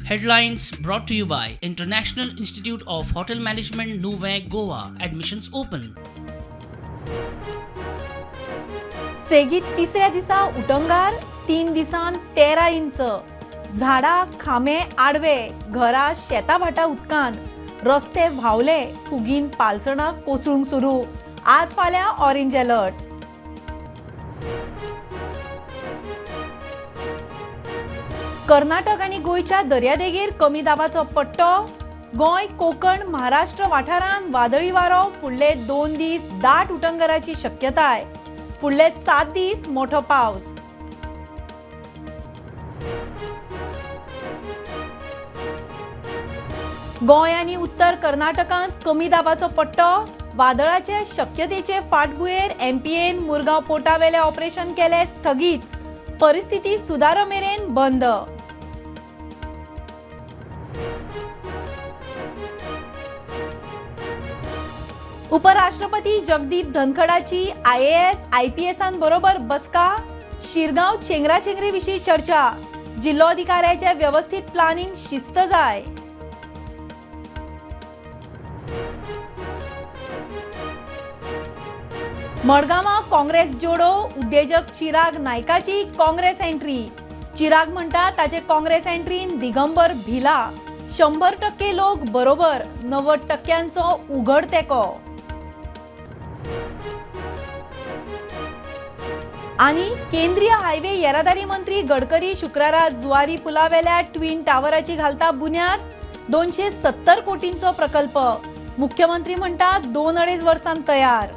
Headlines brought to you by International Institute of Hotel Management, Nuvei, Goa. Admissions open. सेगीत तिसऱ्या दिसा उटंगार 3 दिसान 13 inch झाडा खांबे आडवे घरा शेता भाटा उदकान रस्ते व्हावले फुगीन पालसणां कोसळूंक सुरू आज फाल्यां ऑरेंज अलर्ट कर्नाटक आनी गोंयच्या दर्यादेगेर कमी दाबाचो पट्टो गोंय कोकण महाराष्ट्र वाठारांत वादळी वारो फुडले 2 दीस दाट उटंगराची शक्यताय फुडले 7 दीस मोठो पावस गोंय आनी उत्तर कर्नाटकांत कमी दाबाचो पट्टो वादळाचे शक्यतेचे फाटभुंयेर एमपीएन मुरगांव पोर्टावेले ऑपरेशन केले स्थगीत परिस्थिती सुदार मेरेन बंद उपराष्ट्रपती जगदीप धनखडाची IAS IPSां बरोबर बसका शिरगांव चेंगराचेंगरी विशीं चर्चा जिल्लोधिकाऱ्याचे व्यवस्थित प्लॅनिंग शिस्त जाय मडगांवां काँग्रेस जोडो उद्देजक चिराग नायकाची काँग्रेस एंट्री चिराग म्हणटा ताचे काँग्रेस एंट्रीन दिगंबर भिला 100% लोक बरोबर 90%ांचो उघड तेको आणि केंद्रीय हायवे येरादारी मंत्री गडकरी शुक्रारा जुवारी पुलावेल्या ट्विन टावराची घालता बुन्याद 270 कोटींचो प्रकल्प मुख्यमंत्री म्हणटा 2-2.5 वर्सांत तयार